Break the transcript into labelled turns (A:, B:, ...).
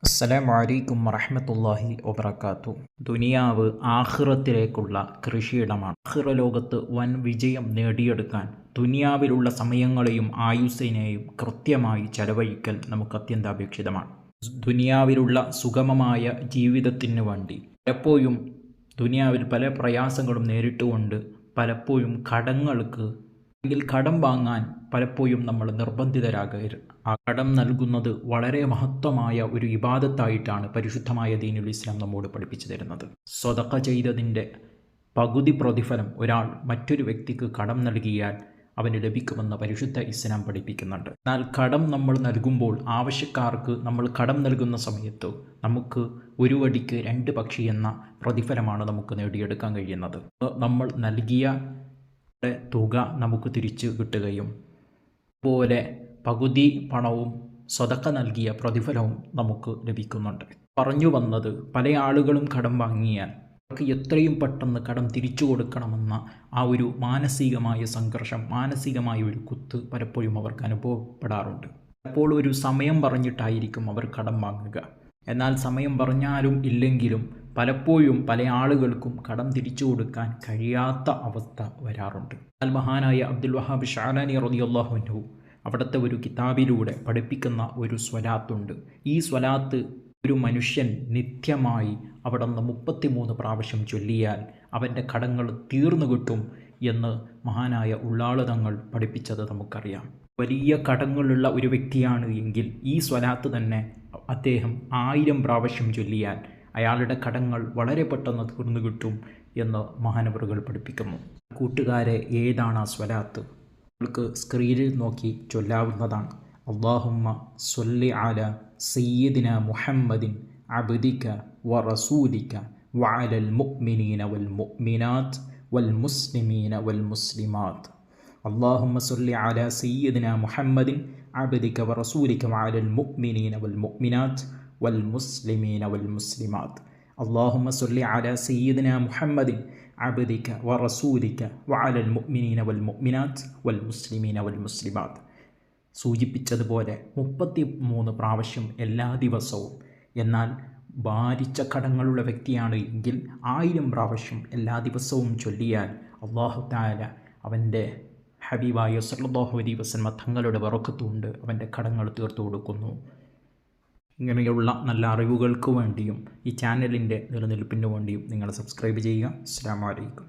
A: അസ്സലാമു അലൈക്കും വറഹ്മത്തുള്ളാഹി വബറകാതുഹു. ദുനിയാവ് ആഖിറത്തിലേക്കുള്ള കൃഷിയിടമാണ്. ആഖിറ ലോകത്ത് വൻ വിജയം നേടിയെടുക്കാൻ ദുനിയാവിലുള്ള സമയങ്ങളെയും ആയുസ്സിനെയും കൃത്യമായി ചെലവഴിക്കൽ നമുക്ക് അത്യന്താപേക്ഷിതമാണ്. ദുനിയാവിലുള്ള സുഗമമായ ജീവിതത്തിന് വേണ്ടി പലപ്പോഴും ദുനിയാവിൽ പല പ്രയാസങ്ങളും നേരിട്ടുകൊണ്ട് പലപ്പോഴും കടം വാങ്ങാൻ പലപ്പോഴും നമ്മൾ നിർബന്ധിതരാകരുത്. ആ കടം നൽകുന്നത് വളരെ മഹത്വമായ ഒരു ഇബാദത്തായിട്ടാണ് പരിശുദ്ധമായ ദീനുൽ ഇസ്ലാം നമ്മോട് പഠിപ്പിച്ചു തരുന്നത്. സ്വതക്ക ചെയ്തതിൻ്റെ പകുതി പ്രതിഫലം ഒരാൾ മറ്റൊരു വ്യക്തിക്ക് കടം നൽകിയാൽ അവന് ലഭിക്കുമെന്ന് പരിശുദ്ധ ഇസ്ലാം പഠിപ്പിക്കുന്നുണ്ട്. എന്നാൽ കടം നമ്മൾ നൽകുമ്പോൾ ആവശ്യക്കാർക്ക് നമ്മൾ കടം നൽകുന്ന സമയത്ത് നമുക്ക് ഒരു വടിക്ക് രണ്ട് പക്ഷി എന്ന പ്രതിഫലമാണ് നമുക്ക് നേടിയെടുക്കാൻ കഴിയുന്നത്. നമ്മൾ നൽകിയ തുക നമുക്ക് തിരിച്ചു കിട്ടുകയും അതുപോലെ പകുതി പണവും സ്വതക്ക നൽകിയ പ്രതിഫലവും നമുക്ക് ലഭിക്കുന്നുണ്ട്. പറഞ്ഞു വന്നത്, പല ആളുകളും കടം വാങ്ങിയാൽ അവർക്ക് എത്രയും പെട്ടെന്ന് കടം തിരിച്ചു കൊടുക്കണമെന്ന ആ ഒരു മാനസികമായ സംഘർഷം, മാനസികമായ ഒരു കുത്ത് പലപ്പോഴും അവർക്ക് അനുഭവപ്പെടാറുണ്ട്. അപ്പോൾ ഒരു സമയം പറഞ്ഞിട്ടായിരിക്കും അവർ കടം വാങ്ങുക. എന്നാൽ സമയം പറഞ്ഞാലും ഇല്ലെങ്കിലും പലപ്പോഴും പല ആളുകൾക്കും കടം തിരിച്ചു കൊടുക്കാൻ കഴിയാത്ത അവസ്ഥ വരാറുണ്ട്. മഹാനായ അബ്ദുൽ വഹാബ് ഷഅലാനി റളിയല്ലാഹു അൻഹു അവിടുത്തെ ഒരു കിതാബിലൂടെ പഠിപ്പിക്കുന്ന ഒരു സ്വലാത്തുണ്ട്. ഈ സ്വലാത്ത് ഒരു മനുഷ്യൻ നിത്യമായി അവിടെ നിന്ന് 33 പ്രാവശ്യം ചൊല്ലിയാൽ അവൻ്റെ കടങ്ങൾ തീർന്നു കിട്ടും എന്ന് മഹാനായ ഉള്ളാള് തങ്ങൾ പഠിപ്പിച്ചത് നമുക്കറിയാം. വലിയ കടങ്ങളുള്ള ഒരു വ്യക്തിയാണ് എങ്കിൽ ഈ സ്വലാത്ത് തന്നെ അദ്ദേഹം 1000 പ്രാവശ്യം ചൊല്ലിയാൽ അയാളുടെ കടങ്ങൾ വളരെ പെട്ടെന്ന് തീർന്നു കിട്ടും എന്ന് മഹാനവറുകൾ പഠിപ്പിക്കുന്നു. കൂട്ടുകാരെ, ഏതാണ് ആ സ്വലാത്ത്? നിങ്ങൾക്ക് സ്ക്രീനിൽ നോക്കി ചൊല്ലാവുന്നതാണ്. അല്ലാഹുമ്മ സ്വല്ലി അലാ സയ്യിദിന മുഹമ്മദിൻ അബ്ദിക വ റസൂലിക വഅലൽ മുഅ്മിനീന വൽ മുഅ്മിനാത്ത് വൽ മുസ്ലിമീന വൽ മുസ്ലിമാത്ത്. അല്ലാഹുമ്മ സ്വല്ലി അലാ സയ്യിദിന മുഹമ്മദിൻ അബ്ദിക വ റസൂലിക വഅലൽ മുഅ്മിനീന വൽ മുഅ്മിനാത്ത് വൽ മുസ്ലിമീന വൽ മുസ്ലിമാത്ത്. അല്ലാഹുമ്മ സ്വല്ലി അലാ സയ്യിദിന മുഹമ്മദിൻ അബ്ദിക വ റസൂലിക വഅലൽ മുഅ്മിനീന വൽ മുഅ്മിനാത്ത് വൽ മുസ്ലിമീന വൽ മുസ്ലിമാത്ത്. സൂചിപ്പിച്ചതുപോലെ 33 പ്രാവശ്യം എല്ലാ ദിവസവും. എന്നാൽ ഭാരിച്ച കടങ്ങളുള്ള വ്യക്തിയാണ് എങ്കിൽ 1000 പ്രാവശ്യം എല്ലാ ദിവസവും ചൊല്ലിയാൽ അല്ലാഹു തആല അവൻ്റെ ഹബീബായ സല്ലല്ലാഹു അലൈഹി വസല്ലം തങ്ങളുടെ ബറക്കത്തുകൊണ്ട് അവൻ്റെ കടങ്ങൾ തീർത്തു കൊടുക്കുന്നു. ഇങ്ങനെയുള്ള നല്ല അറിവുകൾക്ക് വേണ്ടിയും ഈ ചാനലിൻ്റെ നിലനിൽപ്പിന് വേണ്ടിയും നിങ്ങൾ സബ്സ്ക്രൈബ് ചെയ്യുക. അസ്സലാമു അലൈക്കും.